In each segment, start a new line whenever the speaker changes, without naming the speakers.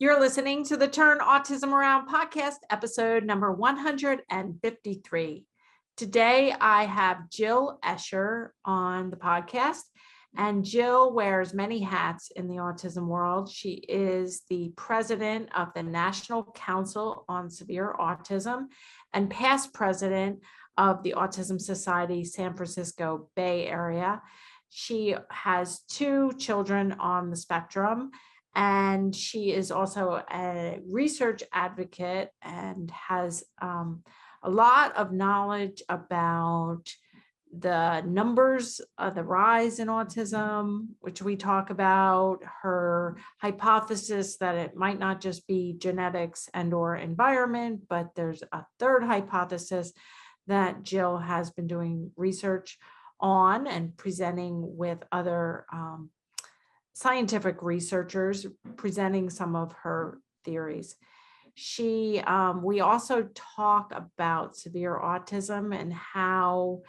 You're listening to the Turn Autism Around podcast, episode number 153. Today, I have Jill Escher on the podcast, and Jill wears many hats in the autism world. She is the president of the National Council on Severe Autism and past president of the Autism Society San Francisco Bay Area. She has 2 children on the spectrum, and she is also a research advocate and has a lot of knowledge about the numbers of the rise in autism, which we talk about, her hypothesis that it might not just be genetics and or environment, but there's a third hypothesis that Jill has been doing research on and presenting with other scientific researchers, presenting some of her theories. We also talk about severe autism and how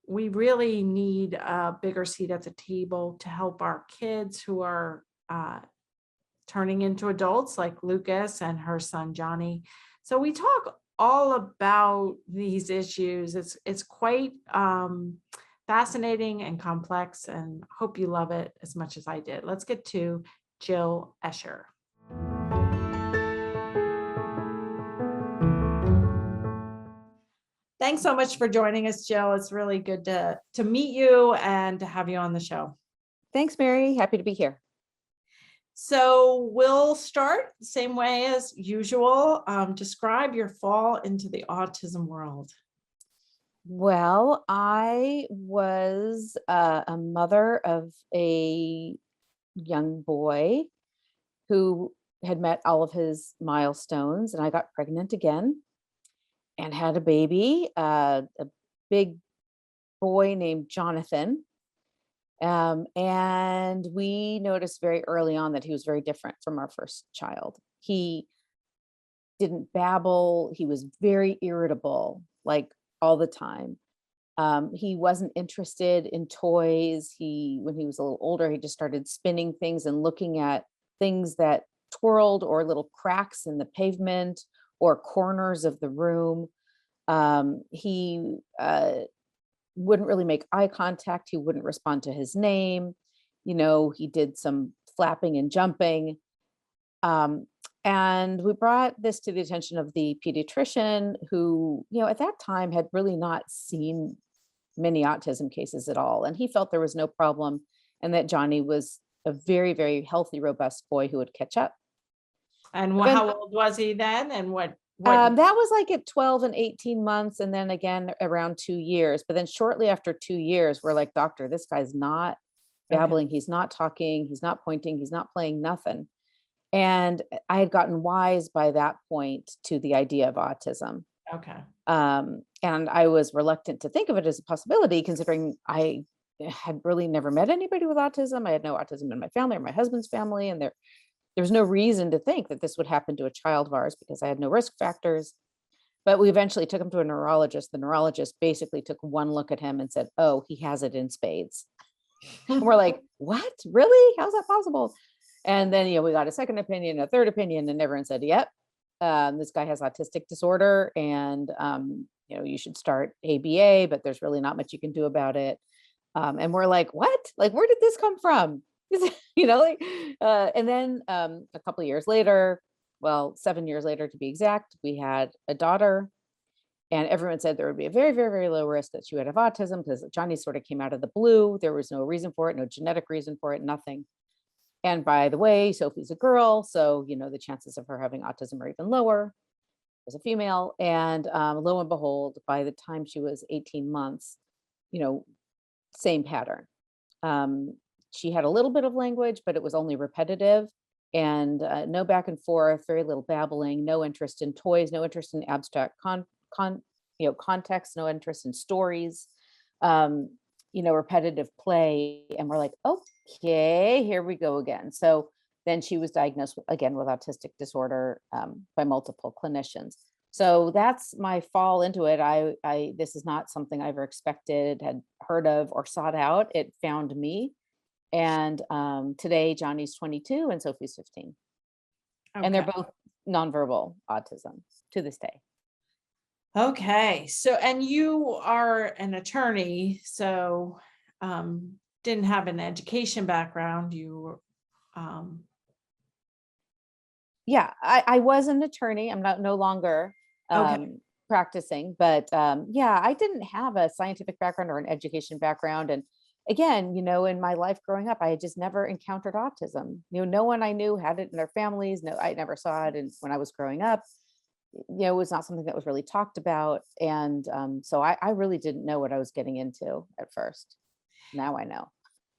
we really need a bigger seat at the table to help our kids who are turning into adults, like Lucas and her son Johnny. So we talk all about these issues. It's quite fascinating and complex, and hope you love it as much as I did. Let's get to Jill Escher. Thanks so much for joining us, Jill. It's really good to meet you and to have you on the show.
Thanks, Mary. Happy to be here.
So we'll start the same way as usual. Describe your fall into the autism world.
Well, I was a mother of a young boy who had met all of his milestones, and I got pregnant again and had a baby, a big boy named Jonathan. And we noticed very early on that he was very different from our first child. He didn't babble. He was very irritable, like all the time. He wasn't interested in toys. When he was a little older, he just started spinning things and looking at things that twirled, or little cracks in the pavement or corners of the room. He wouldn't really make eye contact. He wouldn't respond to his name. He did some flapping and jumping. And we brought this to the attention of the pediatrician who, at that time had really not seen many autism cases at all. And he felt there was no problem and that Johnny was a very, very healthy, robust boy who would catch up.
And how old was he then? And what?
That was like at 12 and 18 months. And then again, around 2 years. But then shortly after 2 years, we're like, doctor, this guy's not babbling. Okay. He's not talking. He's not pointing. He's not playing, nothing. And I had gotten wise by that point to the idea of autism.
Okay.
And I was reluctant to think of it as a possibility, considering I had really never met anybody with autism. I had no autism in my family or my husband's family. And there was no reason to think that this would happen to a child of ours because I had no risk factors. But we eventually took him to a neurologist. The neurologist basically took one look at him and said, oh, he has it in spades. And we're like, what? Really? How's that possible? And then, we got a second opinion, a third opinion, and everyone said, yep, this guy has autistic disorder, and, you should start ABA, but there's really not much you can do about it. And we're like, what? Like, where did this come from? And then a couple of years later, 7 years later to be exact, we had a daughter, and everyone said there would be a very, very, very low risk that she would have autism because Johnny sort of came out of the blue. There was no reason for it, no genetic reason for it, nothing. And by the way, Sophie's a girl, so, the chances of her having autism are even lower as a female. And lo and behold, by the time she was 18 months, same pattern. She had a little bit of language, but it was only repetitive and no back and forth, very little babbling, no interest in toys, no interest in abstract context, no interest in stories. Repetitive play. And we're like, okay, here we go again. So then she was diagnosed again with autistic disorder by multiple clinicians. So that's my fall into it. This is not something I ever expected, had heard of, or sought out. It found me. And today Johnny's 22 and Sophie's 15. And they're
Okay.
both nonverbal autism to this day.
Okay. So, and you are an attorney, so didn't have an education background. You
Yeah, I was an attorney. I'm no longer
okay.
practicing, but yeah, I didn't have a scientific background or an education background. And again, in my life growing up, I had just never encountered autism. No one I knew had it in their families. No, I never saw it. And when I was growing up, it was not something that was really talked about. And so I really didn't know what I was getting into at first. Now I know.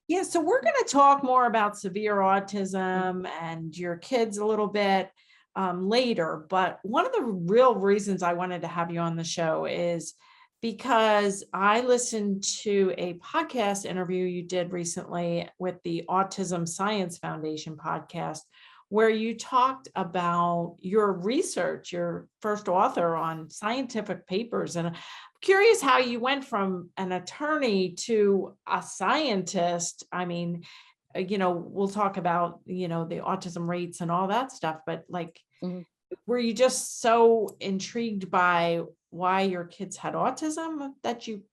Yeah, so we're going to talk more about severe
Mhm.
autism and your kids a little bit later. But one of the real reasons I wanted to have you on the show is because I listened to a podcast interview you did recently with the Autism Science Foundation podcast, where you talked about your research, your first author on scientific papers. And curious how you went from an attorney to a scientist. I mean, we'll talk about, the autism rates and all that stuff, but like,
Mhm.
were you just so intrigued by why your kids had autism that you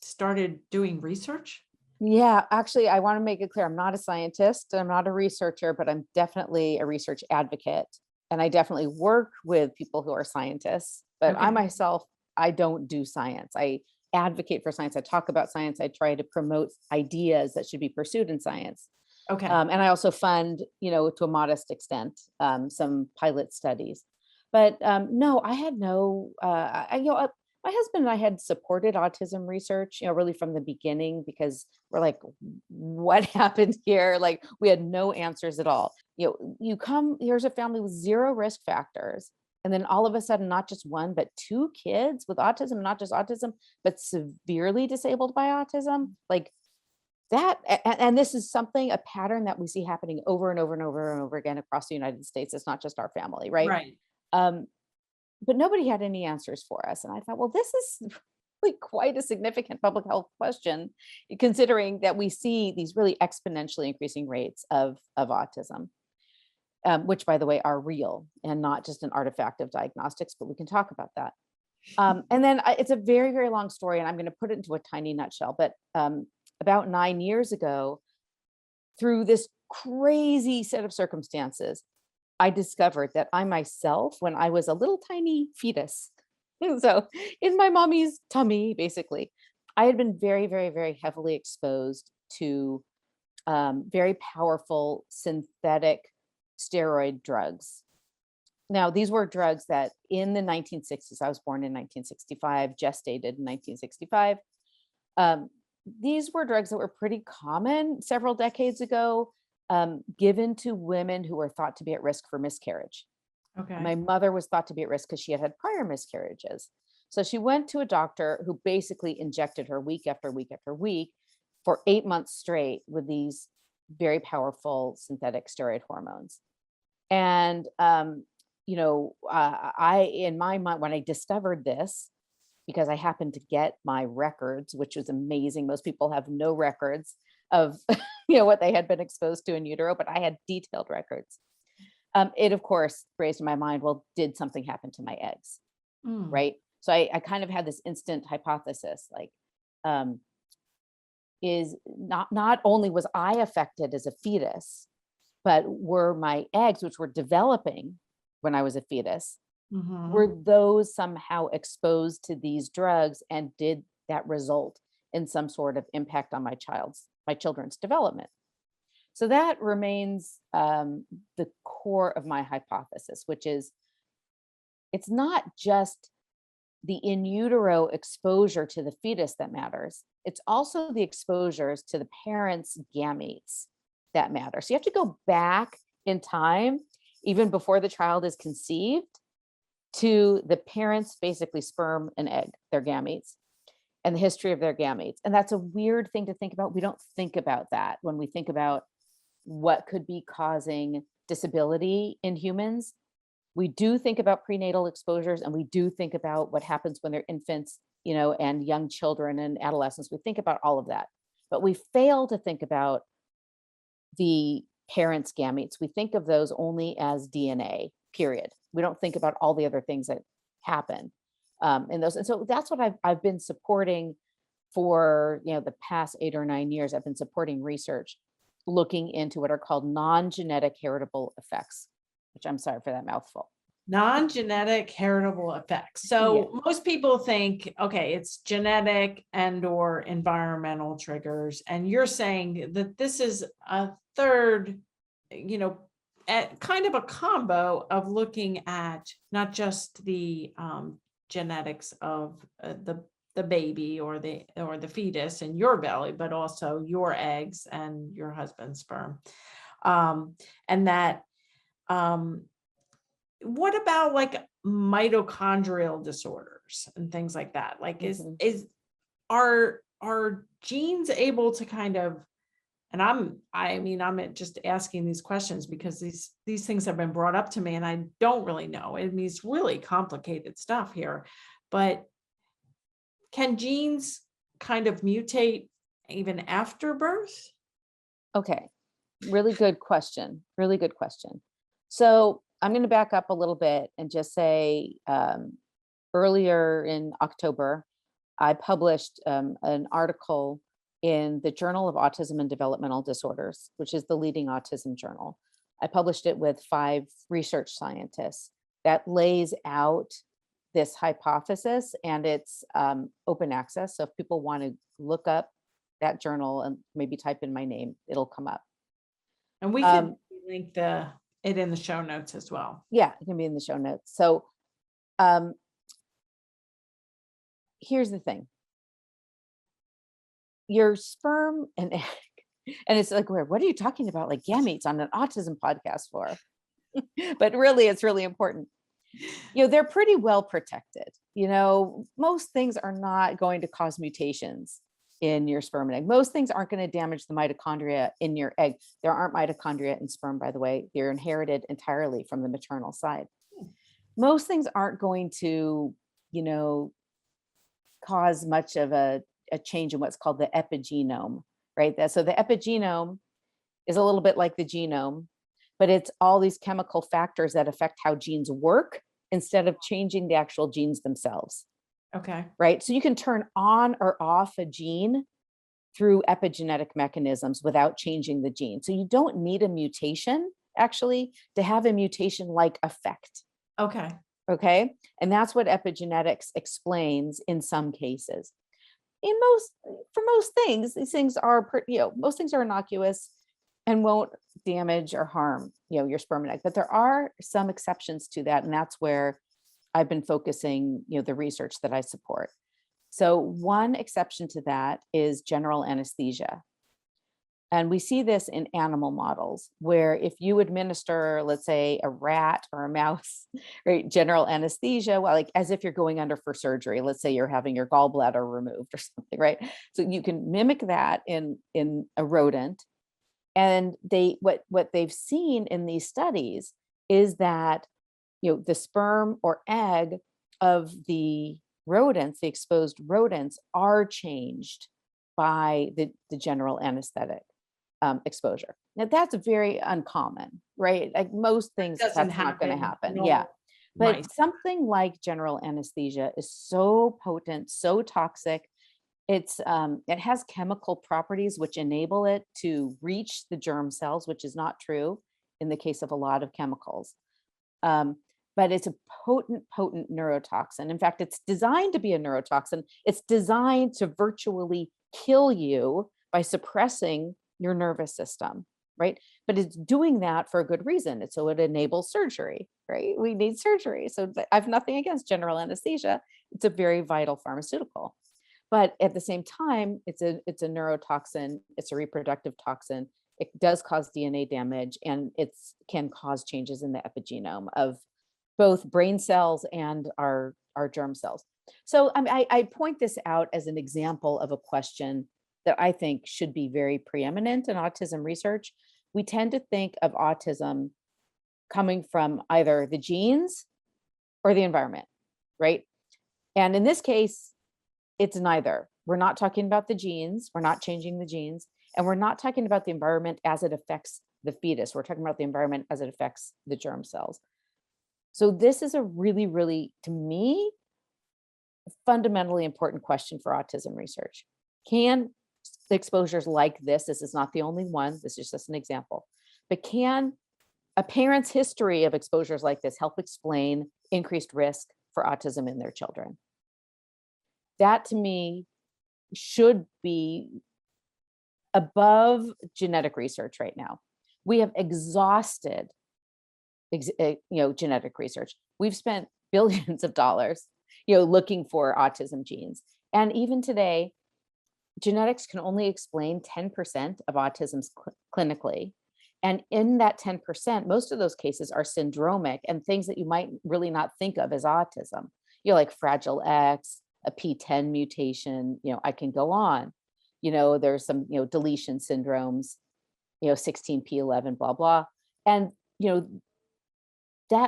started doing research?
Yeah, actually, I want to make it clear. I'm not a scientist. I'm not a researcher, but I'm definitely a research advocate. And I definitely work with people who are scientists. But I
Okay.
myself, I don't do science. I advocate for science. I talk about science. I try to promote ideas that should be pursued in science.
Okay.
And I also fund, to a modest extent, some pilot studies. But no, I had no, my husband and I had supported autism research, really from the beginning, because we're like, what happened here? Like, we had no answers at all. Here's a family with zero risk factors. And then all of a sudden, not just one, but two kids with autism, not just autism, but severely disabled by autism. Like, and this is a pattern that we see happening over and over and over and over again across the United States. It's not just our family, right?
Right.
Um, but nobody had any answers for us. And I thought, well, this is really quite a significant public health question, considering that we see these really exponentially increasing rates of autism, which, by the way, are real and not just an artifact of diagnostics, but we can talk about that. And then it's a very, very long story, and I'm going to put it into a tiny nutshell. But about 9 years ago, through this crazy set of circumstances, I discovered that I myself, when I was a little tiny fetus, so in my mommy's tummy, basically, I had been very, very, very heavily exposed to very powerful synthetic steroid drugs. Now, these were drugs that in the 1960s, I was born in 1965, gestated in 1965. These were drugs that were pretty common several decades ago, given to women who were thought to be at risk for miscarriage.
Okay.
My mother was thought to be at risk because she had had prior miscarriages. So she went to a doctor who basically injected her week after week after week for 8 months straight with these very powerful synthetic steroid hormones. And in my mind, when I discovered this, because I happened to get my records, which was amazing. Most people have no records of, what they had been exposed to in utero, but I had detailed records. It, of course, raised in my mind, well, did something happen to my eggs?
Mm.
Right. So I kind of had this instant hypothesis, like, is not only was I affected as a fetus, but were my eggs, which were developing when I was a fetus,
Mhm.
were those somehow exposed to these drugs, and did that result in some sort of impact on my children's development? So that remains the core of my hypothesis, which is it's not just the in utero exposure to the fetus that matters. It's also the exposures to the parents' gametes that matter. So you have to go back in time, even before the child is conceived, to the parents' basically sperm and egg, their gametes, and the history of their gametes. And that's a weird thing to think about. We don't think about that when we think about what could be causing disability in humans. We do think about prenatal exposures, and we do think about what happens when they're infants, and young children and adolescents. We think about all of that, but we fail to think about the parents' gametes, we think of those only as DNA, period. We don't think about all the other things that happen in those. And so that's what I've been supporting for, the past 8 or 9 years. I've been supporting research looking into what are called non-genetic heritable effects, which I'm sorry for that mouthful.
Non-genetic heritable effects. So most people think, okay, it's genetic and or environmental triggers. And you're saying that this is a third, kind of a combo of looking at not just the genetics of the baby or the fetus in your belly, but also your eggs and your husband's sperm. And that, what about like mitochondrial disorders and things like that? Like, are genes able to kind of, and I'm just asking these questions because these things have been brought up to me and I don't really know. I mean, it's really complicated stuff here, but can genes kind of mutate even after birth?
Okay. Really good question. Really good question. So I'm going to back up a little bit and just say earlier in October, I published an article in the Journal of Autism and Developmental Disorders, which is the leading autism journal. I published it with 5 research scientists that lays out this hypothesis, and it's open access. So if people want to look up that journal and maybe type in my name, it'll come up.
And we can link it in the show notes as well.
Yeah, it can be in the show notes. So here's the thing. Your sperm and egg, and it's like, what are you talking about? Like gametes on an autism podcast for? But really, it's really important. They're pretty well protected. Most things are not going to cause mutations in your sperm and egg. Most things aren't going to damage the mitochondria in your egg. There aren't mitochondria in sperm, by the way. They're inherited entirely from the maternal side. Most things aren't going to, cause much of a change in what's called the epigenome, right? So the epigenome is a little bit like the genome, but it's all these chemical factors that affect how genes work instead of changing the actual genes themselves.
Okay.
Right. So you can turn on or off a gene through epigenetic mechanisms without changing the gene. So you don't need a mutation actually to have a mutation-like effect.
Okay.
Okay. And that's what epigenetics explains in some cases. For most things, these things are, most things are innocuous and won't damage or harm, your sperm and egg. But there are some exceptions to that. And that's where I've been focusing, the research that I support. So one exception to that is general anesthesia. And we see this in animal models where if you administer, let's say, a rat or a mouse, right, general anesthesia, well, like as if you're going under for surgery, let's say you're having your gallbladder removed or something, right? So you can mimic that in a rodent. And what they've seen in these studies is that, the sperm or egg of the rodents, the exposed rodents, are changed by the general anesthetic exposure. Now that's very uncommon, right? Like most things, that's not going to happen. No. Yeah. But something like general anesthesia is so potent, so toxic. It has chemical properties which enable it to reach the germ cells, which is not true in the case of a lot of chemicals. But it's a potent neurotoxin. In fact, it's designed to be a neurotoxin. It's designed to virtually kill you by suppressing your nervous system, right? But it's doing that for a good reason. So it enables surgery, right? We need surgery. So I have nothing against general anesthesia. It's a very vital pharmaceutical. But at the same time, it's a neurotoxin. It's a reproductive toxin. It does cause DNA damage, and it can cause changes in the epigenome of both brain cells and our germ cells. So I point this out as an example of a question that I think should be very preeminent in autism research. We tend to think of autism coming from either the genes or the environment, right? And in this case, it's neither. We're not talking about the genes. We're not changing the genes. And we're not talking about the environment as it affects the fetus. We're talking about the environment as it affects the germ cells. So this is a really, really, to me, fundamentally important question for autism research. Can exposures like this is not the only one, this is just an example, but can a parent's history of exposures like this help explain increased risk for autism in their children? That to me should be above genetic research right now. We have exhausted genetic research. We've spent billions of dollars looking for autism genes. And even today, genetics can only explain 10% of autism clinically. And in that 10%, most of those cases are syndromic and things that you might really not think of as autism. Like Fragile X, a P10 mutation, I can go on. There's some, deletion syndromes, 16p11, blah, blah. And,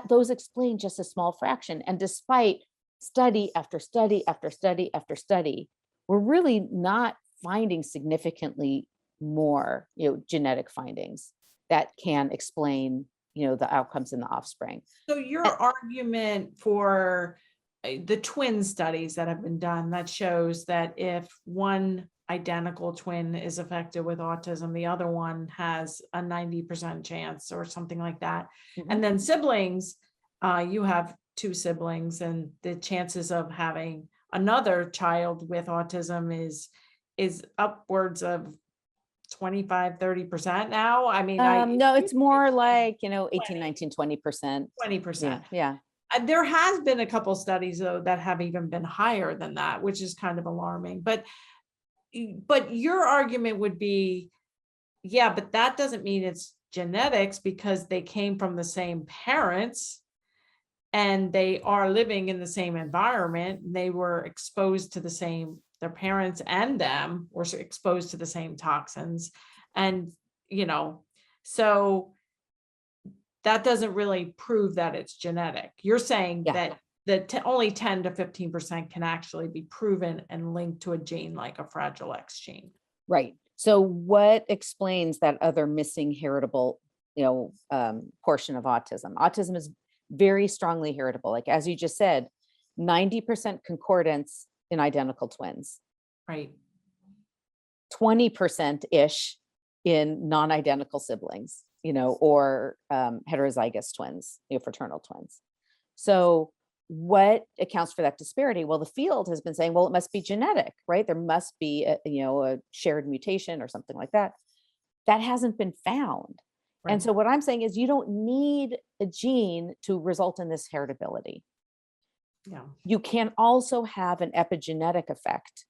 those explain just a small fraction. And despite study after study after study after study, we're really not finding significantly more, genetic findings that can explain, the outcomes in the offspring.
So your argument for the twin studies that have been done that shows that if one identical twin is affected with autism, the other one has a 90% chance or something like that.
Mhm.
And then siblings, you have two siblings, and the chances of having another child with autism is upwards of 25-30% now. I mean,
no, it's more like 18, 19, 20%.
20%.
Yeah.
There has been a couple studies though that have even been higher than that, which is kind of alarming. But your argument would be, yeah, but that doesn't mean it's genetics because they came from the same parents and they are living in the same environment. And they were exposed to the same, their parents and them were exposed to the same toxins. And, so that doesn't really prove that it's genetic. You're saying that only 10 to 15% can actually be proven and linked to a gene like a Fragile X gene.
Right. So what explains that other missing heritable, portion of autism? Autism is very strongly heritable. Like, as you just said, 90% concordance in identical twins.
Right.
20%-ish in non-identical siblings, or heterozygous twins, fraternal twins. So what accounts for that disparity? Well, the field has been saying, well, it must be genetic, right? There must be a shared mutation or something like that. That hasn't been found. Right. And so what I'm saying is you don't need a gene to result in this heritability.
Yeah.
You can also have an epigenetic effect,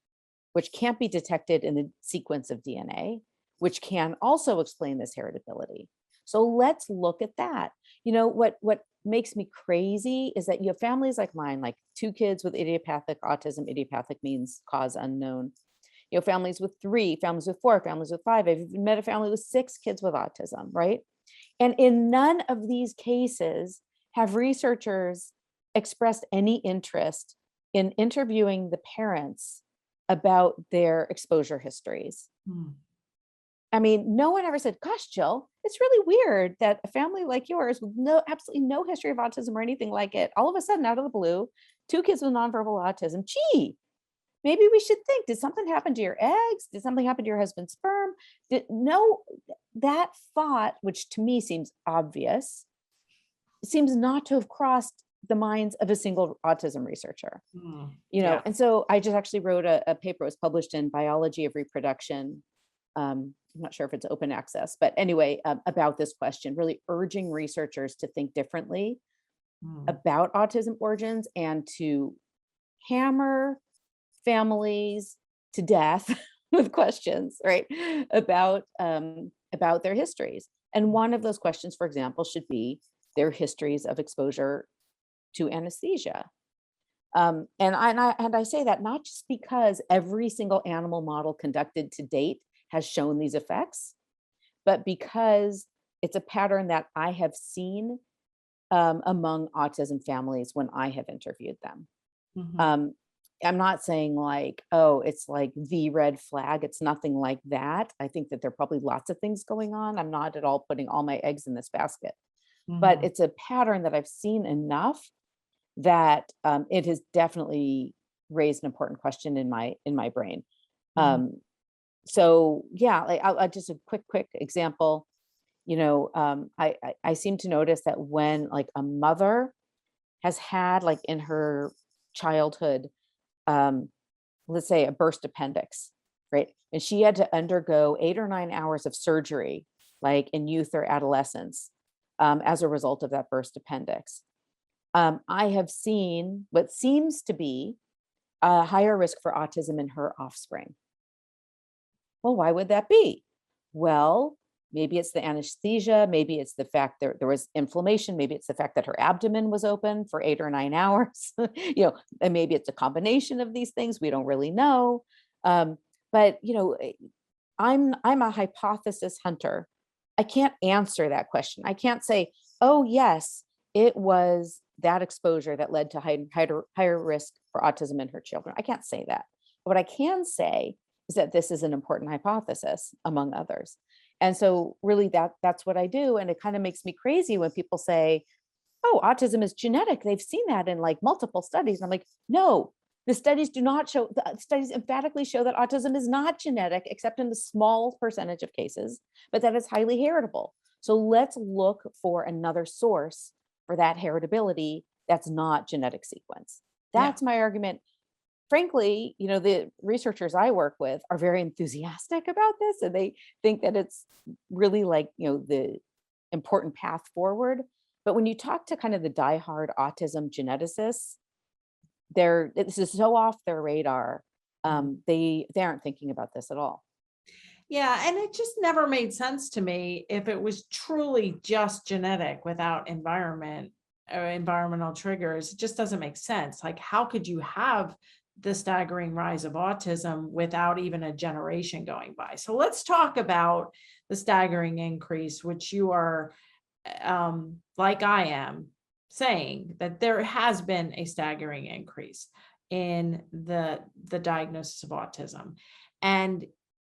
which can't be detected in the sequence of DNA, which can also explain this heritability. So let's look at that. What makes me crazy is that you have families like mine, like 2 kids with idiopathic autism. Idiopathic means cause unknown. Families with 3, families with 4, families with 5. I've even met a family with 6 kids with autism, right? And in none of these cases have researchers expressed any interest in interviewing the parents about their exposure histories. I mean, no one ever said, gosh, Jill, it's really weird that a family like yours with absolutely no history of autism or anything like it, all of a sudden out of the blue, 2 kids with nonverbal autism, gee, maybe we should think, did something happen to your eggs? Did something happen to your husband's sperm? That thought, which to me seems obvious, seems not to have crossed the minds of a single autism researcher. And so I just actually wrote a paper. It was published in Biology of Reproduction. I'm not sure if it's open access, but anyway, about this question, really urging researchers to think differently about autism origins and to hammer families to death with questions, right, about their histories. And one of those questions, for example, should be their histories of exposure to anesthesia. And I say that not just because every single animal model conducted to date has shown these effects, but because it's a pattern that I have seen among autism families when I have interviewed them. I'm not saying like, oh, it's like the red flag. It's nothing like that. I think that there are probably lots of things going on. I'm not at all putting all my eggs in this basket, but
Mhm.
it's a pattern that I've seen enough that it has definitely raised an important question in my brain.
Mhm.
Um, so yeah, like I'll just a quick example. I seem to notice that when like a mother has had like in her childhood, um, let's say a burst appendix, right? And she had to undergo 8 or 9 hours of surgery, like in youth or adolescence, as a result of that burst appendix. I have seen what seems to be a higher risk for autism in her offspring. Well, why would that be? Well, maybe it's the anesthesia, maybe it's the fact there was inflammation, maybe it's the fact that her abdomen was open for 8 or 9 hours, and maybe it's a combination of these things. We don't really know. Um, but I'm a hypothesis hunter. I can't answer that question. I can't say, oh yes, it was that exposure that led to higher risk for autism in her children. I can't say that. But what I can say is that this is an important hypothesis among others. And so really that's what I do. And it kind of makes me crazy when people say, oh, autism is genetic. They've seen that in like multiple studies. And I'm like, no, the studies do not show, the studies emphatically show that autism is not genetic, except in the small percentage of cases, but that it's highly heritable. So let's look for another source for that heritability that's not genetic sequence.
Yeah.
That's my argument. Frankly, the researchers I work with are very enthusiastic about this, and they think that it's really like, the important path forward. But when you talk to kind of the diehard autism geneticists, this is so off their radar.
Mhm.
They aren't thinking about this at all.
Yeah, and it just never made sense to me if it was truly just genetic without environment or environmental triggers. It just doesn't make sense. Like, how could you have the staggering rise of autism without even a generation going by? So let's talk about the staggering increase, which you are, like I am, saying that there has been a staggering increase in the diagnosis of autism. And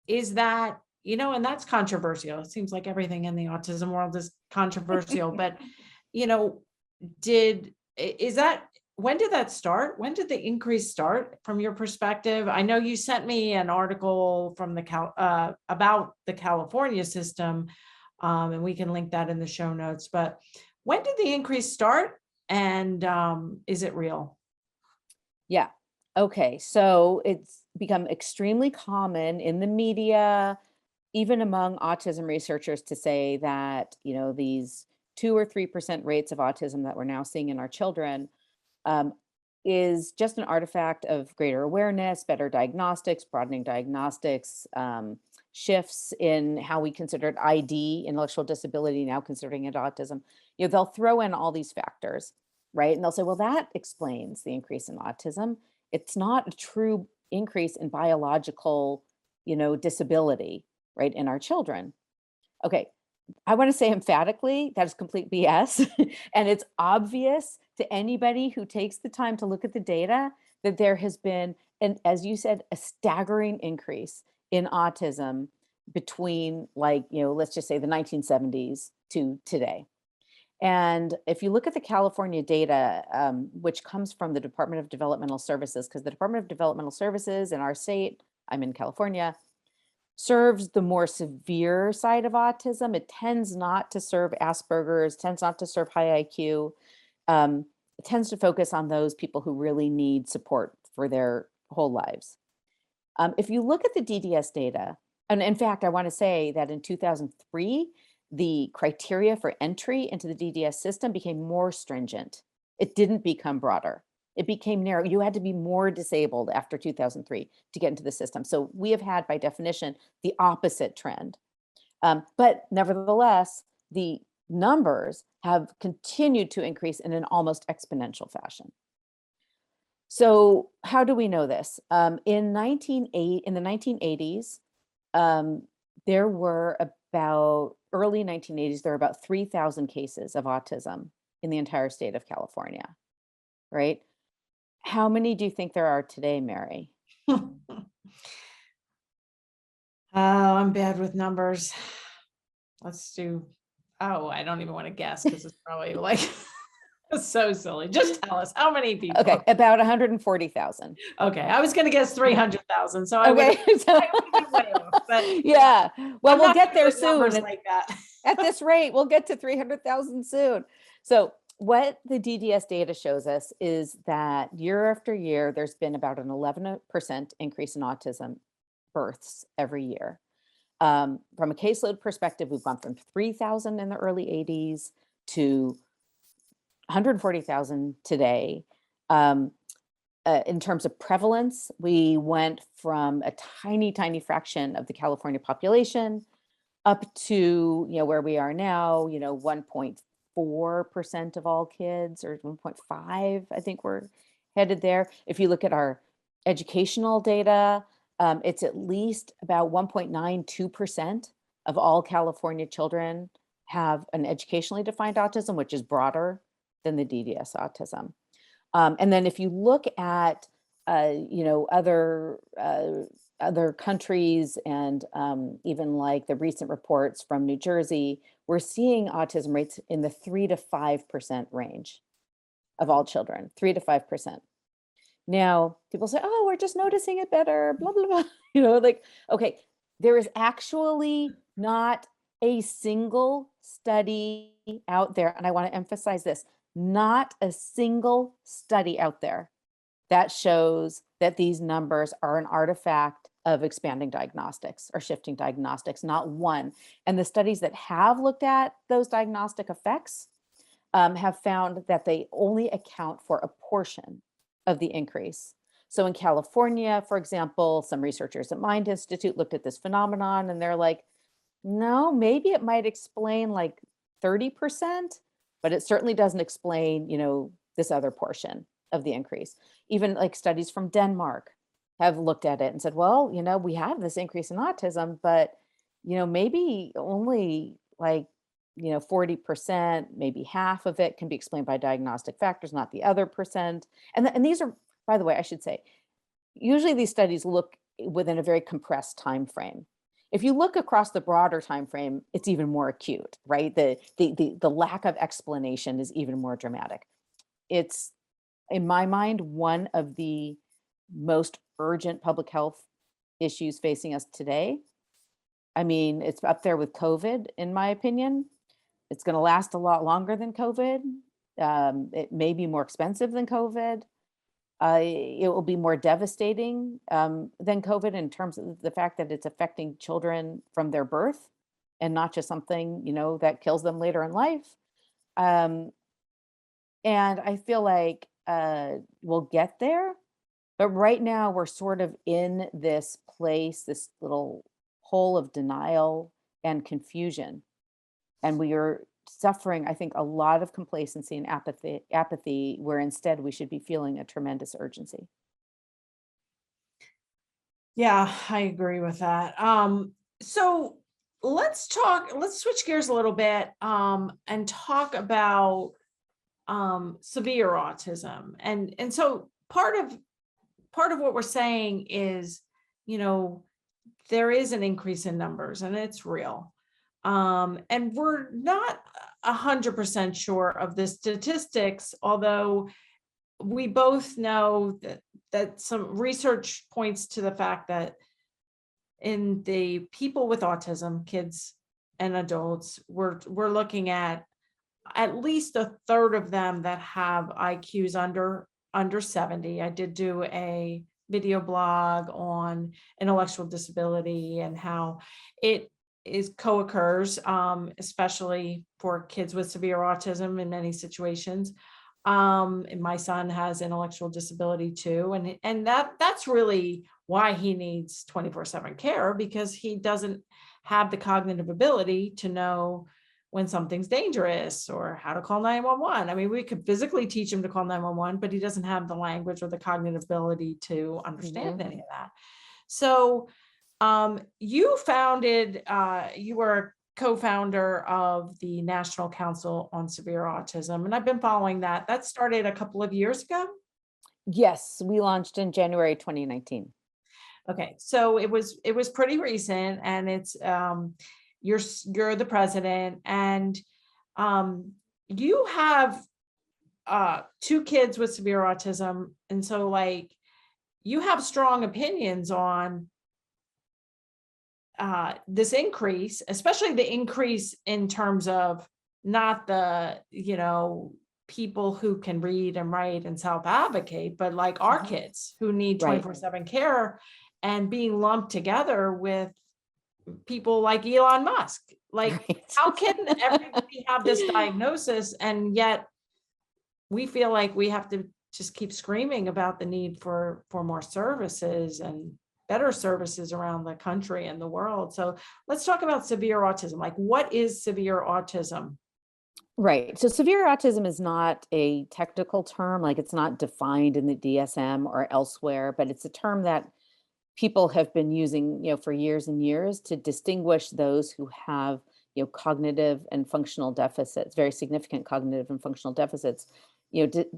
is that, and that's controversial. It seems like everything in the autism world is controversial, but, you know, is that, when did that start? When did the increase start from your perspective? I know you sent me an article from about the California system, and we can link that in the show notes, but when did the increase start? And is it real?
Yeah. Okay. So it's become extremely common in the media, even among autism researchers, to say that, these 2 or 3% rates of autism that we're now seeing in our children um, is just an artifact of greater awareness, better diagnostics, broadening diagnostics, shifts in how we considered ID, intellectual disability, now considering it autism. They'll throw in all these factors, right? And they'll say, well, that explains the increase in autism. It's not a true increase in biological, disability, right, in our children. Okay, I want to say emphatically that is complete BS. And it's obvious to anybody who takes the time to look at the data that there has been, and as you said, a staggering increase in autism between, like, let's just say the 1970s to today. And if you look at the California data, which comes from the Department of Developmental Services, because the Department of Developmental Services in our state, I'm in California, serves the more severe side of autism. It tends not to serve Asperger's, tends not to serve high IQ. It tends to focus on those people who really need support for their whole lives. If you look at the DDS data, and in fact, I want to say that in 2003, the criteria for entry into the DDS system became more stringent. It didn't become broader. It became narrow. You had to be more disabled after 2003 to get into the system. So we have had, by definition, the opposite trend. But nevertheless, the numbers have continued to increase in an almost exponential fashion. So how do we know this? In the 1980s, there were early 1980s, there were about 3,000 cases of autism in the entire state of California, right? How many do you think there are today, Mary?
I'm bad with numbers. Let's do, oh, I don't even want to guess because it's probably like so silly. Just tell us how many people.
Okay, about 140,000.
Okay, I was going to guess 300,000. So I would
Okay,
have been way off. But
yeah. Well,
I'm
we'll
not
get
good
there
with numbers
soon.
like that.
At this rate, we'll get to 300,000 soon. So what the DDS data shows us is that year after year, there's been about an 11% increase in autism births every year. From a caseload perspective, we've gone from 3,000 in the early 80s to 140,000 today. In terms of prevalence, we went from a tiny, tiny fraction of the California population up to, where we are now, 1.4% of all kids, or 1.5, I think we're headed there. If you look at our educational data, it's at least about 1.92% of all California children have an educationally defined autism, which is broader than the DDS autism. And then if you look at, other countries and even like the recent reports from New Jersey, we're seeing autism rates in the 3 to 5% range of all children, 3 to 5%. Now, people say, oh, we're just noticing it better, blah, blah, blah. Okay, there is actually not a single study out there, and I want to emphasize this, not a single study out there that shows that these numbers are an artifact of expanding diagnostics or shifting diagnostics, not one. And the studies that have looked at those diagnostic effects have found that they only account for a portion of the increase. So in California, for example, some researchers at Mind Institute looked at this phenomenon and they're like, no, maybe it might explain like 30%, but it certainly doesn't explain, this other portion of the increase. Even like studies from Denmark have looked at it and said, well, we have this increase in autism, but, maybe only like, 40%, maybe half of it can be explained by diagnostic factors, not the other percent. And these are, by the way, I should say, usually these studies look within a very compressed time frame. If you look across the broader time frame, it's even more acute, right? The lack of explanation is even more dramatic. It's, in my mind, one of the most urgent public health issues facing us today. I mean, it's up there with COVID, in my opinion. It's going to last a lot longer than COVID. It may be more expensive than COVID. It will be more devastating than COVID in terms of the fact that it's affecting children from their birth and not just something, that kills them later in life. And I feel like we'll get there. But right now we're sort of in this place, this little hole of denial and confusion. And we are suffering, I think, a lot of complacency and apathy, where instead we should be feeling a tremendous urgency.
Yeah, I agree with that. So let's switch gears a little bit and talk about severe autism. And so part of what we're saying is, there is an increase in numbers and it's real. And we're not 100% sure of the statistics, although we both know that some research points to the fact that in the people with autism, kids and adults, we're looking at least a third of them that have IQs under 70. I did do a video blog on intellectual disability and how it co-occurs, especially for kids with severe autism in many situations. And my son has intellectual disability too. And that's really why he needs 24/7 care, because he doesn't have the cognitive ability to know when something's dangerous or how to call 911. I mean, we could physically teach him to call 911, but he doesn't have the language or the cognitive ability to understand any of that. So you were a co-founder of the National Council on Severe Autism, and I've been following that. That started a couple of years ago.
Yes, we launched in January 2019.
Okay, so it was pretty recent, and it's you're the president, and um you have two kids with severe autism, and so like you have strong opinions on this increase, especially the increase in terms of not the, people who can read and write and self-advocate, but like our kids who need
Right.
24/7 care and being lumped together with people like Elon Musk. Like,
Right.
how can everybody have this diagnosis and yet we feel like we have to just keep screaming about the need for more services and better services around the country and the world. So let's talk about severe autism. Like, what is severe autism?
Right. So severe autism is not a technical term, like it's not defined in the DSM or elsewhere, but it's a term that people have been using, for years and years to distinguish those who have, cognitive and functional deficits, very significant cognitive and functional deficits,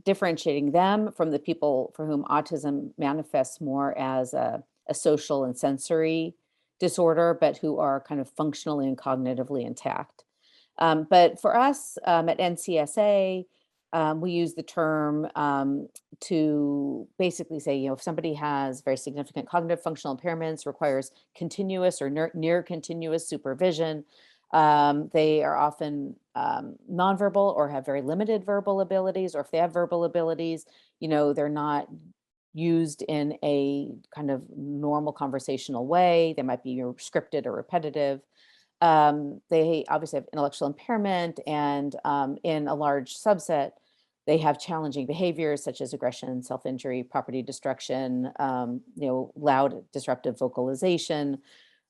differentiating them from the people for whom autism manifests more as a social and sensory disorder, but who are kind of functionally and cognitively intact. But for us at NCSA, we use the term to basically say, if somebody has very significant cognitive functional impairments, requires continuous or near continuous supervision, they are often nonverbal or have very limited verbal abilities, or if they have verbal abilities, they're not used in a kind of normal conversational way. They might be scripted or repetitive. They obviously have intellectual impairment, and in a large subset, they have challenging behaviors such as aggression, self-injury, property destruction, loud disruptive vocalization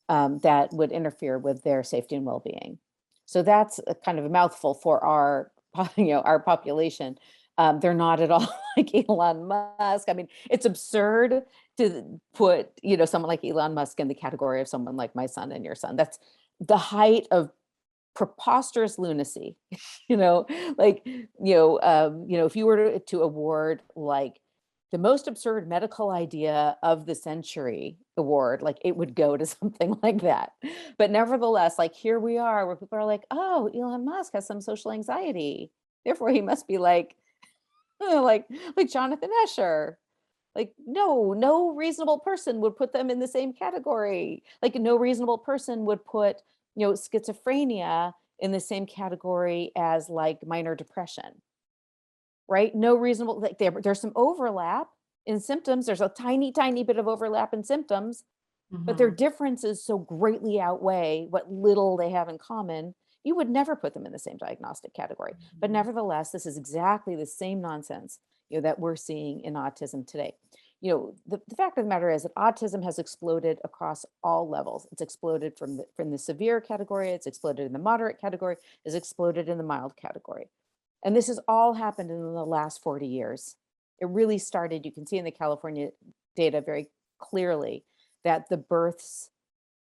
that would interfere with their safety and well-being. So that's a kind of a mouthful for our, our population. They're not at all like Elon Musk. I mean, it's absurd to put, someone like Elon Musk in the category of someone like my son and your son. That's the height of preposterous lunacy. If you were to award like the most absurd medical idea of the century award, like it would go to something like that. But nevertheless, like here we are where people are like, oh, Elon Musk has some social anxiety, therefore he must be like like Jonathan Escher. Like, no reasonable person would put them in the same category. Like no reasonable person would put, schizophrenia in the same category as like minor depression, right? No reasonable, like there's some overlap in symptoms. There's a tiny, tiny bit of overlap in symptoms, but their
Mhm.
differences so greatly outweigh what little they have in common. You would never put them in the same diagnostic category. But
Mhm.
nevertheless, this is exactly the same nonsense, that we're seeing in autism today. The fact of the matter is that autism has exploded across all levels. It's exploded from the severe category, it's exploded in the moderate category, it's exploded in the mild category. And this has all happened in the last 40 years. It really started, you can see in the California data very clearly that the births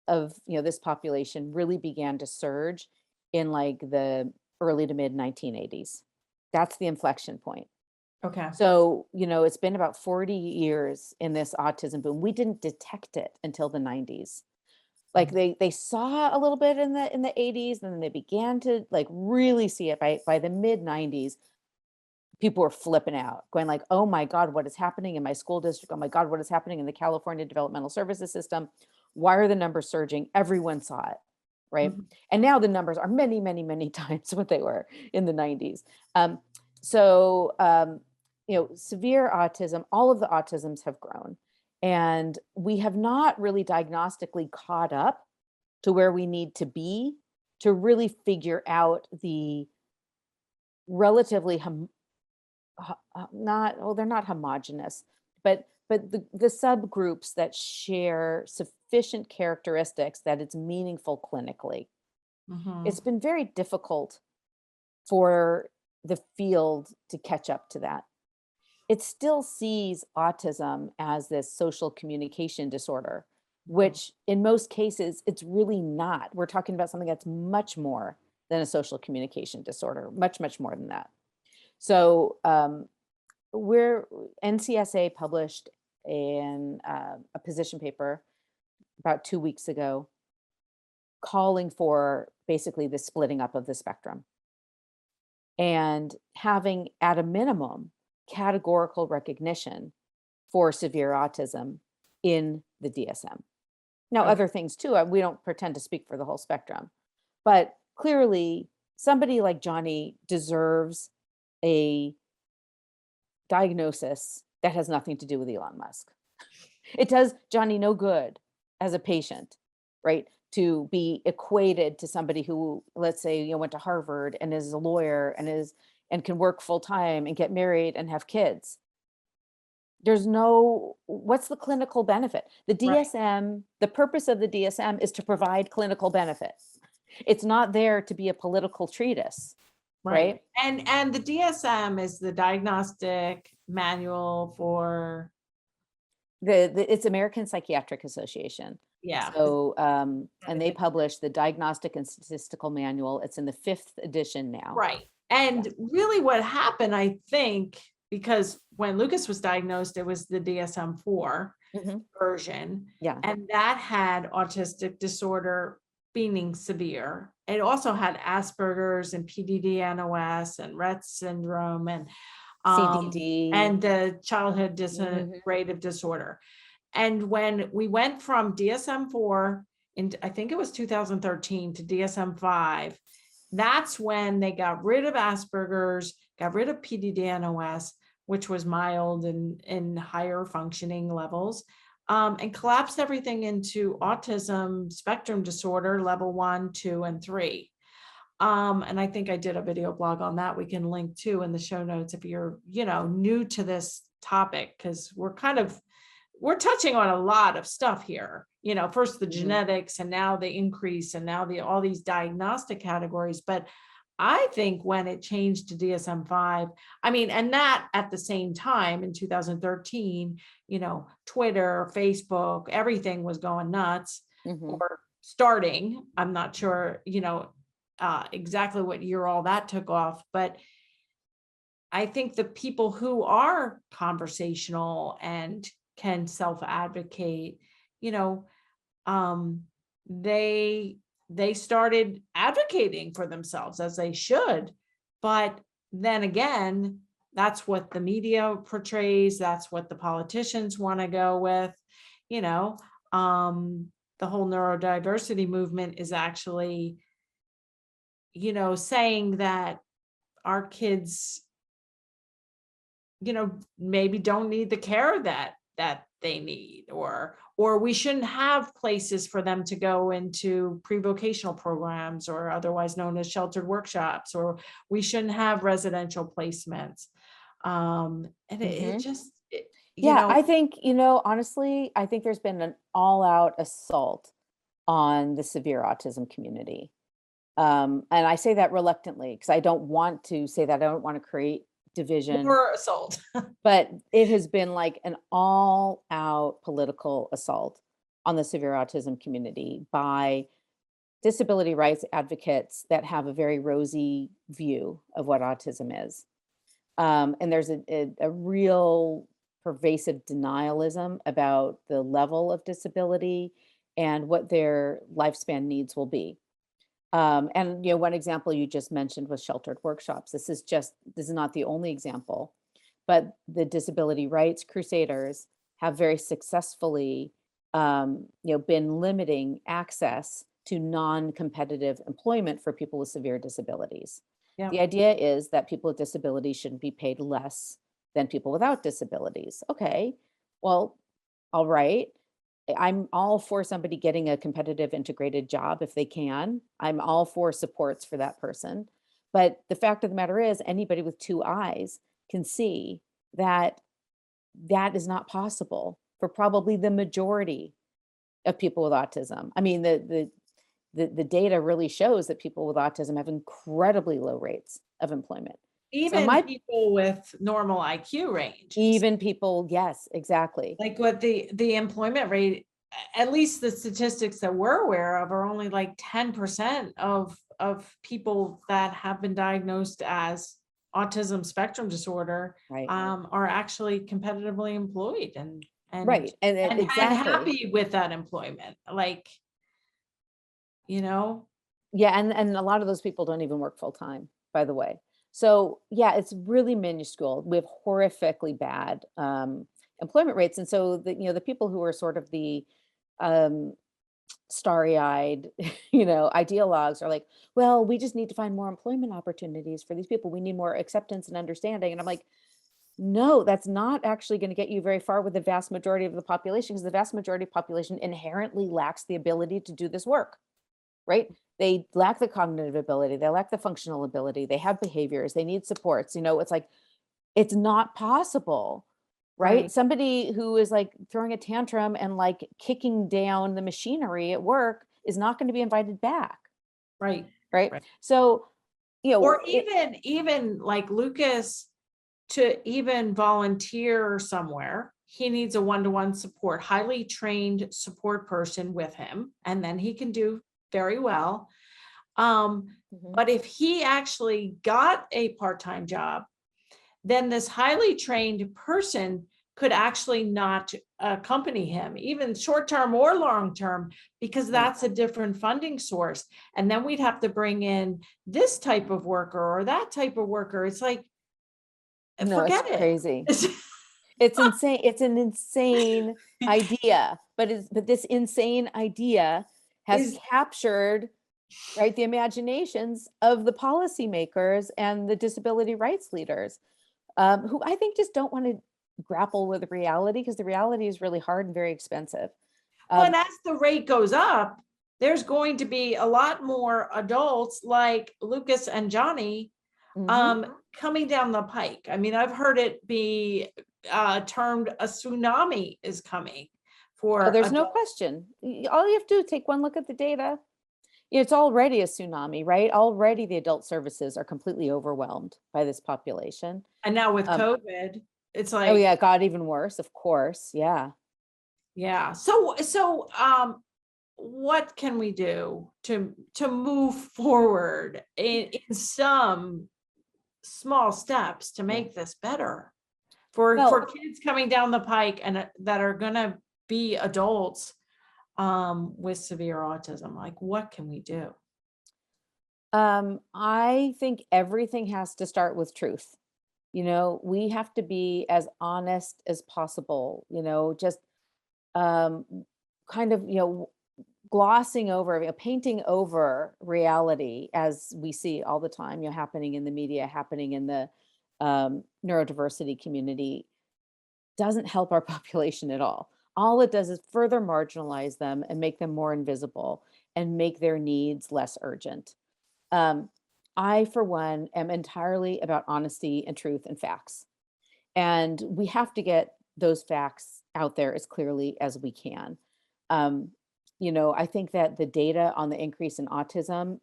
of this population really began to surge in like the early to mid 1980s. That's the inflection point.
Okay.
So, it's been about 40 years in this autism boom. We didn't detect it until the 90s. Like they saw a little bit in the 80s, and then they began to like really see it by the mid 90s. People were flipping out, going like, oh my God, what is happening in my school district? Oh my God, what is happening in the California developmental services system? Why are the numbers surging? Everyone saw it, right?
Mhm.
And now the numbers are many, many, many times what they were in the 90s. So severe autism, all of the autisms have grown. And we have not really diagnostically caught up to where we need to be to really figure out the relatively not, well, they're not homogenous, but the subgroups that share sufficient characteristics that it's meaningful clinically. It's
Mhm.
been very difficult for the field to catch up to that. It still sees autism as this social communication disorder,
Mhm.
which in most cases it's really not. We're talking about something that's much more than a social communication disorder, much, much more than that. So NCSA published a position paper about 2 weeks ago calling for basically the splitting up of the spectrum and having, at a minimum, categorical recognition for severe autism in the DSM. Now,
Okay.
other things too, we don't pretend to speak for the whole spectrum, but clearly somebody like Johnny deserves a diagnosis that has nothing to do with Elon Musk. It does Johnny no good as a patient, right? To be equated to somebody who, let's say, went to Harvard and is a lawyer and can work full time and get married and have kids. What's the clinical benefit? The
Right.
DSM, the purpose of the DSM is to provide clinical benefit. It's not there to be a political treatise, right?
And the DSM is the diagnostic manual for,
It's American Psychiatric Association.
yeah.
So, and they published the Diagnostic and Statistical Manual. It's in the 5th edition now.
Right. And really what happened, I think, because when Lucas was diagnosed, it was the DSM-4
Mhm.
version.
Yeah.
And that had autistic disorder being severe. It also had Asperger's and PDD-NOS and Rett syndrome and
CDD.
the childhood
Mhm.
dissociative disorder. And when we went from DSM-4 in, I think it was 2013, to DSM-5, that's when they got rid of Asperger's, got rid of PDD-NOS, which was mild and in higher functioning levels, and collapsed everything into autism spectrum disorder level 1, 2, and 3. And I think I did a video blog on that. We can link to in the show notes if you're, new to this topic, because we're touching on a lot of stuff here. First the
Mhm.
genetics, and now the increase, and now all these diagnostic categories. But I think when it changed to DSM-5, and that at the same time in 2013, Twitter, Facebook, everything was going nuts,
Mhm.
or starting. I'm not sure, exactly what year all that took off, but I think the people who are conversational and can self-advocate, you know, um, they started advocating for themselves, as they should. But then again, that's what the media portrays. That's what the politicians want to go with. You know, the whole neurodiversity movement is actually, saying that our kids, maybe don't need the care that they need, or we shouldn't have places for them to go into pre-vocational programs, or otherwise known as sheltered workshops, or we shouldn't have residential placements. And it
Mhm.
just,
Yeah, I think, honestly, I think there's been an all-out assault on the severe autism community. And I say that reluctantly because I don't want to say that. I don't want to create division,
more assault.
but it has been like an all-out political assault on the severe autism community by disability rights advocates that have a very rosy view of what autism is. And there's a real pervasive denialism about the level of disability and what their lifespan needs will be. And one example you just mentioned was sheltered workshops. This is not the only example, but the disability rights crusaders have very successfully, been limiting access to non-competitive employment for people with severe disabilities.
Yeah.
The idea is that people with disabilities shouldn't be paid less than people without disabilities. Okay, well, all right. I'm all for somebody getting a competitive integrated job if they can. I'm all for supports for that person. But the fact of the matter is, anybody with two eyes can see that that is not possible for probably the majority of people with autism. I mean, the data really shows that people with autism have incredibly low rates of employment. So
Even people with normal IQ ranges.
even people, yes, exactly.
Like what the employment rate, at least the statistics that we're aware of, are only like 10% of people that have been diagnosed as autism spectrum disorder
Right.
are actually competitively employed and
Right. And
and
exactly.
happy with that employment. Like, you know,
Yeah. And a lot of those people don't even work full time, by the way. So yeah, it's really minuscule. We have horrifically bad employment rates. And so the, the people who are sort of the um, starry-eyed, ideologues are like, well, we just need to find more employment opportunities for these people. We need more acceptance and understanding. And I'm like, no, that's not actually going to get you very far with the vast majority of the population, because the vast majority of population inherently lacks the ability to do this work, right? They lack the cognitive ability, they lack the functional ability, they have behaviors, they need supports. It's like, it's not possible, right?
right,
Somebody who is like throwing a tantrum and like kicking down the machinery at work is not going to be invited back,
right,
right?
right.
So,
Or even like Lucas, to even volunteer somewhere, he needs a one-to-one support, highly trained support person with him, and then he can do very well.
Mhm.
But if he actually got a part-time job, then this highly trained person could actually not accompany him, even short-term or long-term, because
Right.
that's a different funding source. And then we'd have to bring in this type of worker or that type of worker. It's like,
No, it's
forget it.
crazy. It's insane. It's an insane idea, but this insane idea has
Is
captured, right, the imaginations of the policymakers and the disability rights leaders, who I think just don't want to grapple with reality, because the reality is really hard and very expensive.
well, and
Um,
as the rate goes up, there's going to be a lot more adults like Lucas and Johnny
mhm.
coming down the pike. I mean, I've heard it be termed a tsunami is coming
Oh,
for
there's no
adults.
question. All you have to do is take one look at the data. It's already a tsunami, right? Already the adult services are completely overwhelmed by this population.
And now with
Um,
COVID, it's
oh yeah,
like,
it got even worse, of course. Yeah.
yeah. So what can we do to move forward in some small steps to
Yeah.
make this better for
Well,
kids coming down the pike and that are gonna be adults with severe autism? Like, what can we do?
I think everything has to start with truth. We have to be as honest as possible, just um, kind of, glossing over, painting over reality as we see all the time, happening in the media, happening in the neurodiversity community, doesn't help our population at all. All it does is further marginalize them and make them more invisible and make their needs less urgent. Um, I, for one, am entirely about honesty and truth and facts. And we have to get those facts out there as clearly as we can. Um, I think that the data on the increase in autism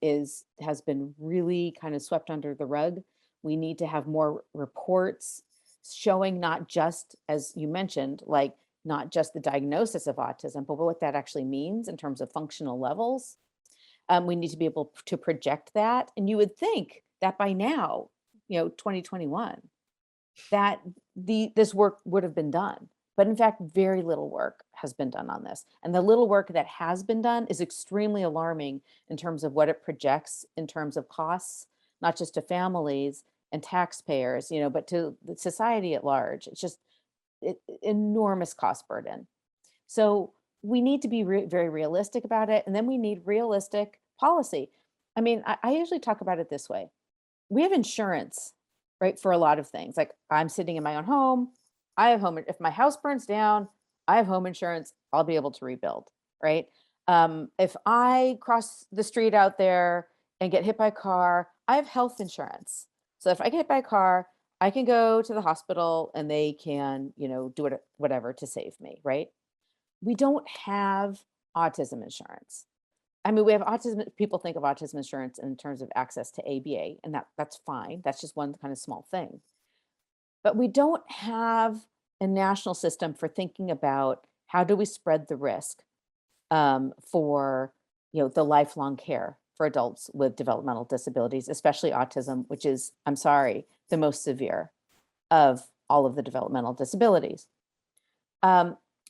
has been really kind of swept under the rug. We need to have more reports showing, not just, as you mentioned, like not just the diagnosis of autism, but what that actually means in terms of functional levels. We need to be able to project that. And you would think that by now, 2021, that this work would have been done. But in fact, very little work has been done on this. And the little work that has been done is extremely alarming in terms of what it projects in terms of costs, not just to families and taxpayers, but to the society at large. It's just enormous cost burden. So we need to be very realistic about it. And then we need realistic policy. I mean, I usually talk about it this way. We have insurance, right, for a lot of things. Like, I'm sitting in my own home. I have home. If my house burns down, I have home insurance. I'll be able to rebuild, right? If I cross the street out there and get hit by a car, I have health insurance. So if I get hit by a car, I can go to the hospital and they can, do whatever to save me, right? We don't have autism insurance. I mean, we have autism. People think of autism insurance in terms of access to ABA, and that's fine. That's just one kind of small thing. But we don't have a national system for thinking about how do we spread the risk for the lifelong care for adults with developmental disabilities, especially autism, which is, I'm sorry, the most severe of all of the developmental disabilities.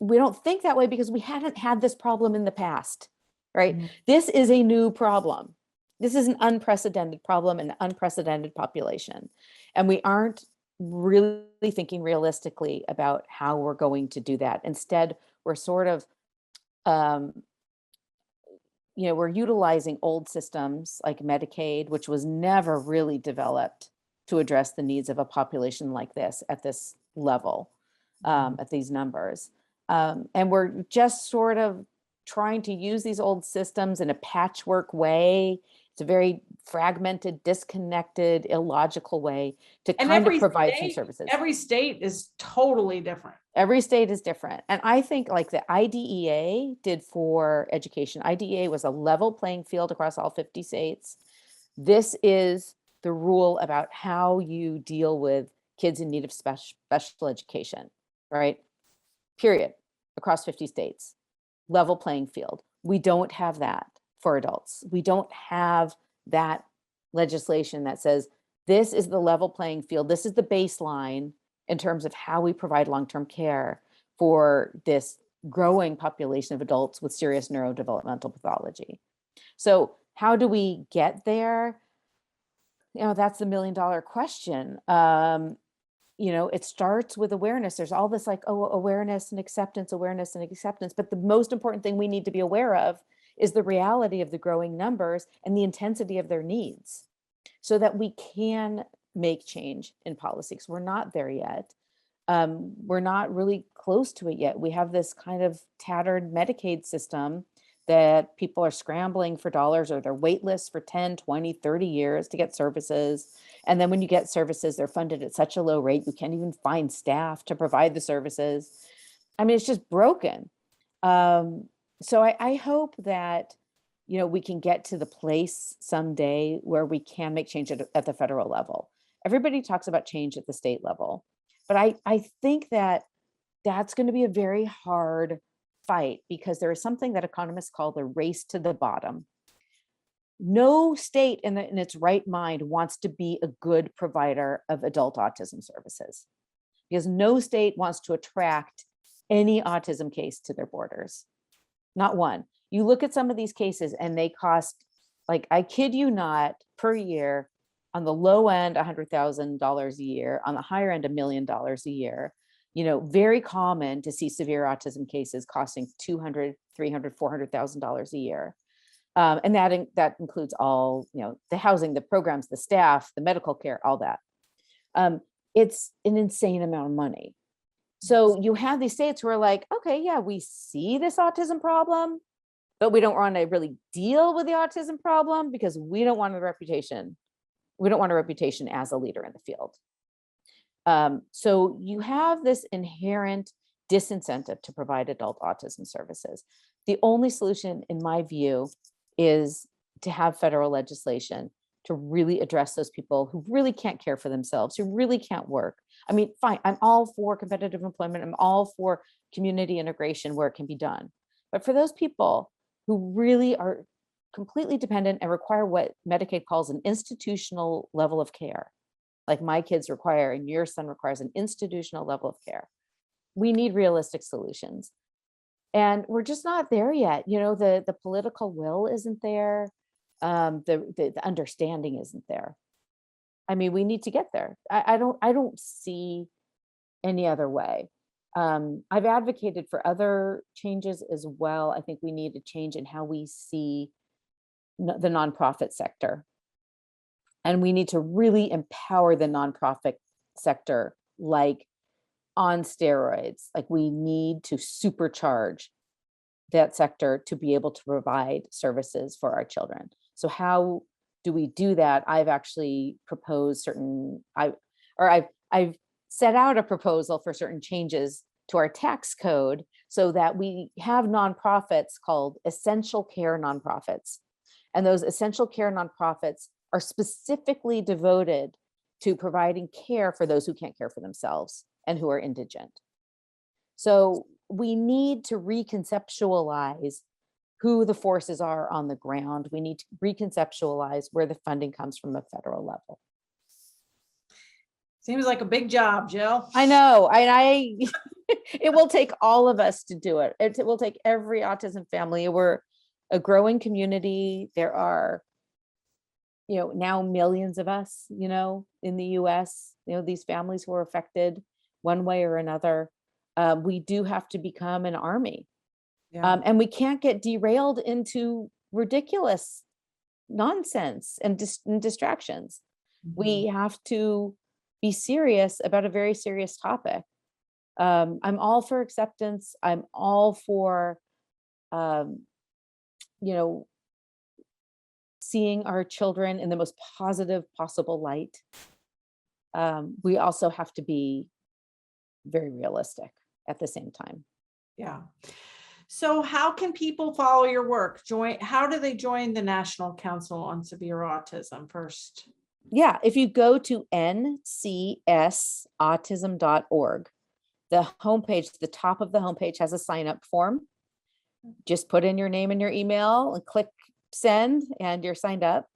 We don't think that way because we hadn't had this problem in the past, right?
Mm-hmm.
This is a new problem. This is an unprecedented problem, an unprecedented population. And we aren't really thinking realistically about how we're going to do that. Instead, we're sort of, we're utilizing old systems like Medicaid, which was never really developed to address the needs of a population like this at this level, at these numbers. And we're just sort of trying to use these old systems in a patchwork way. It's a very fragmented, disconnected, illogical way to
And
kind of provide some services.
Every state is totally different.
Every state is different. And I think like the IDEA did for education, IDEA was a level playing field across all 50 states. This is the rule about how you deal with kids in need of special education, right? Period. Across 50 states, level playing field. We don't have that for adults. We don't have that legislation that says this is the level playing field. This is the baseline in terms of how we provide long-term care for this growing population of adults with serious neurodevelopmental pathology. So how do we get there? That's the $1 million question. It starts with awareness. There's all this awareness and acceptance, but the most important thing we need to be aware of is the reality of the growing numbers and the intensity of their needs so that we can make change in policy. Because we're not there yet. We're not really close to it yet. We have this kind of tattered Medicaid system that people are scrambling for dollars, or they're wait lists for 10, 20, 30 years to get services. And then when you get services, they're funded at such a low rate, you can't even find staff to provide the services. I mean, it's just broken. So I hope that, we can get to the place someday where we can make change at the federal level. Everybody talks about change at the state level, but I think that that's going to be a very hard fight, because there is something that economists call the race to the bottom. No state in its right mind wants to be a good provider of adult autism services, because no state wants to attract any autism case to their borders. Not one. You look at some of these cases and they cost, like, I kid you not, per year, on the low end, $100,000 a year, on the higher end, $1 million a year. Very common to see severe autism cases costing $200,000, $300,000, $400,000 a year. And that includes all, the housing, the programs, the staff, the medical care, all that. It's an insane amount of money. So you have these states who are like, okay, yeah, we see this autism problem, but we don't want to really deal with the autism problem because we don't want a reputation. We don't want a reputation as a leader in the field. So you have this inherent disincentive to provide adult autism services. The only solution, in my view, is to have federal legislation to really address those people who really can't care for themselves, who really can't work. I mean, fine, I'm all for competitive employment. I'm all for community integration where it can be done. But for those people who really are completely dependent and require what Medicaid calls an institutional level of care, like my kids require and your son requires an institutional level of care, we need realistic solutions. And we're just not there yet. The political will isn't there. The understanding isn't there. I mean, we need to get there. I don't see any other way. I've advocated for other changes as well. I think we need a change in how we see the nonprofit sector. And we need to really empower the nonprofit sector, like on steroids. Like, we need to supercharge that sector to be able to provide services for our children. So how do we do that? I've actually proposed I've set out a proposal for certain changes to our tax code so that we have nonprofits called essential care nonprofits. And those essential care nonprofits are specifically devoted to providing care for those who can't care for themselves and who are indigent. So we need to reconceptualize who the forces are on the ground. We need to reconceptualize where the funding comes from at federal level.
Seems like a big job, Jill.
I know. I it will take all of us to do it. It will take every autism family. We're a growing community. There are, now millions of us, in the US, these families who are affected one way or another. We do have to become an army.
Yeah.
And we can't get derailed into ridiculous nonsense and distractions. We have to be serious about a very serious topic. I'm all for acceptance. I'm all for, seeing our children in the most positive possible light. We also have to be very realistic at the same time.
Yeah. So how can people follow your work? How do they join the National Council on Severe Autism first?
Yeah, if you go to ncsautism.org, the homepage, the top of the homepage has a sign up form. Just put in your name and your email and click send, and you're signed up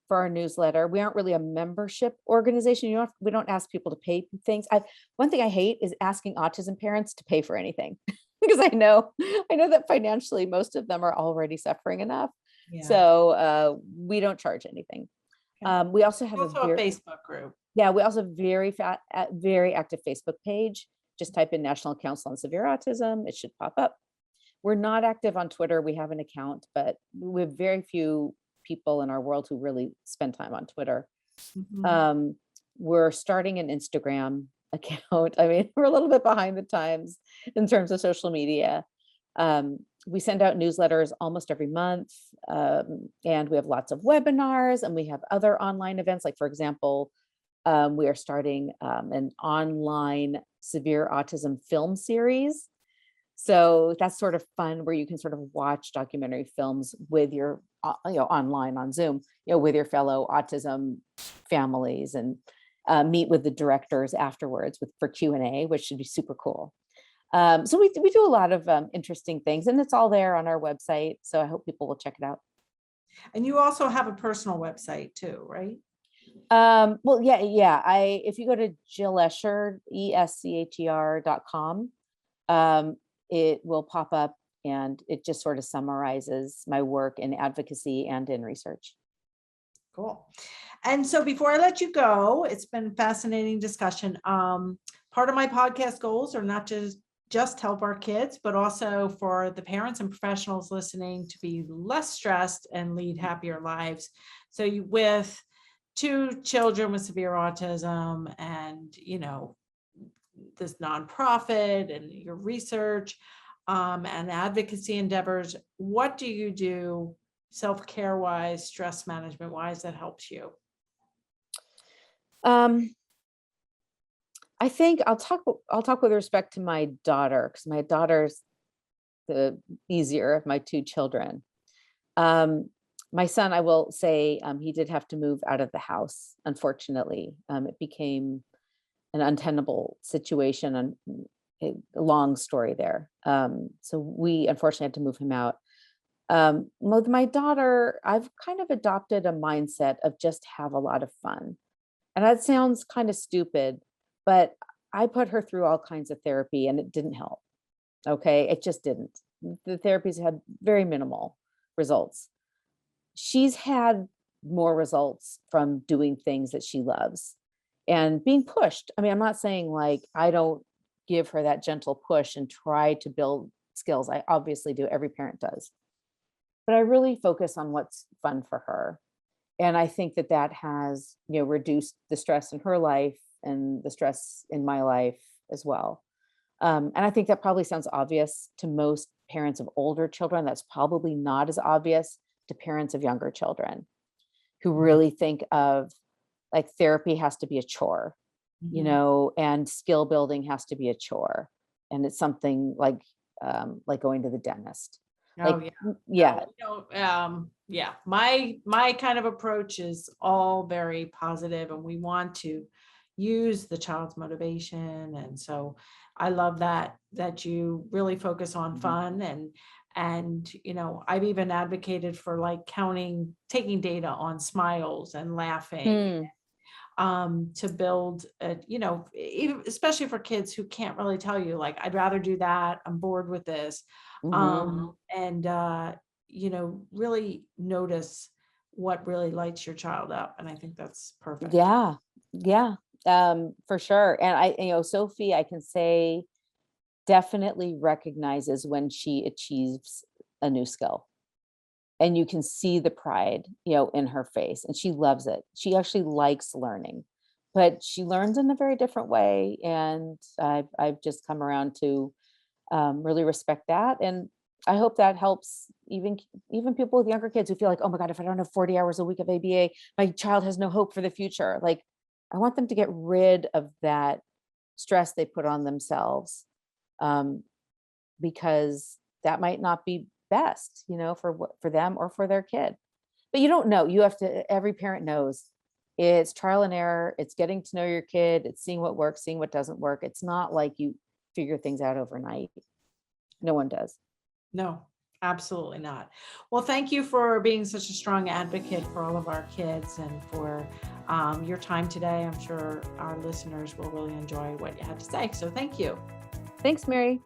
for our newsletter. We aren't really a membership organization. We don't ask people to pay things. One thing I hate is asking autism parents to pay for anything because I know that financially most of them are already suffering enough.
Yeah.
So we don't charge anything.
Okay.
We also have
a Facebook group.
Yeah, we also have very active Facebook page. Just type in National Council on Severe Autism. It should pop up. We're not active on Twitter. We have an account, but we have very few people in our world who really spend time on Twitter. We're starting an Instagram account. I mean, we're a little bit behind the times in terms of social media. We send out newsletters almost every month, and we have lots of webinars, and we have other online events. Like, for example, we are starting an online severe autism film series. So that's sort of fun, where you can sort of watch documentary films with your, online on Zoom, with your fellow autism families, and meet with the directors afterwards for Q&A, which should be super cool. So we do a lot of interesting things, and it's all there on our website. So I hope people will check it out.
And you also have a personal website too, right?
Well, yeah. If you go to Jill Escher, ESCHER.com, it will pop up, and it just sort of summarizes my work in advocacy and in research.
Cool. And so before I let you go, it's been a fascinating discussion. Part of my podcast goals are not just help our kids, but also for the parents and professionals listening to be less stressed and lead happier lives. So with 2 children with severe autism, and this nonprofit and your research and advocacy endeavors, what do you do self-care wise, stress management wise, that helps you?
I think I'll talk with respect to my daughter, because my daughter's the easier of my 2 children. My son, I will say, he did have to move out of the house. Unfortunately, it became an untenable situation, and a long story there. So we unfortunately had to move him out. With my daughter, I've kind of adopted a mindset of just have a lot of fun. And that sounds kind of stupid, but I put her through all kinds of therapy, and it didn't help. Okay, it just didn't. The therapies had very minimal results. She's had more results from doing things that she loves and being pushed. I mean, I'm not saying like I don't give her that gentle push and try to build skills. I obviously do. Every parent does. But I really focus on what's fun for her. And I think that has, reduced the stress in her life and the stress in my life as well. And I think that probably sounds obvious to most parents of older children. That's probably not as obvious to parents of younger children, who really think of like therapy has to be a chore, and skill building has to be a chore. And it's something like going to the dentist.
Oh,
yeah.
My kind of approach is all very positive, and we want to use the child's motivation. And so I love that you really focus on fun And, I've even advocated for like taking data on smiles and laughing, to build, even, especially for kids who can't really tell you, like, I'd rather do that. I'm bored with this. And, really notice what really lights your child up. And I think that's perfect.
Yeah. Yeah. For sure. And Sophie, I can say, definitely recognizes when she achieves a new skill. And you can see the pride, in her face, and she loves it. She actually likes learning, but she learns in a very different way. And I've just come around to really respect that. And I hope that helps even people with younger kids who feel like, oh my God, if I don't have 40 hours a week of ABA, my child has no hope for the future. Like, I want them to get rid of that stress they put on themselves, because that might not be best, for them or for their kid. But you don't know. You have to. Every parent knows it's trial and error. It's getting to know your kid. It's seeing what works, seeing what doesn't work. It's not like you figure things out overnight. No one does.
No, absolutely not. Well, thank you for being such a strong advocate for all of our kids and for your time today. I'm sure our listeners will really enjoy what you had to say. So thank you.
Thanks, Mary.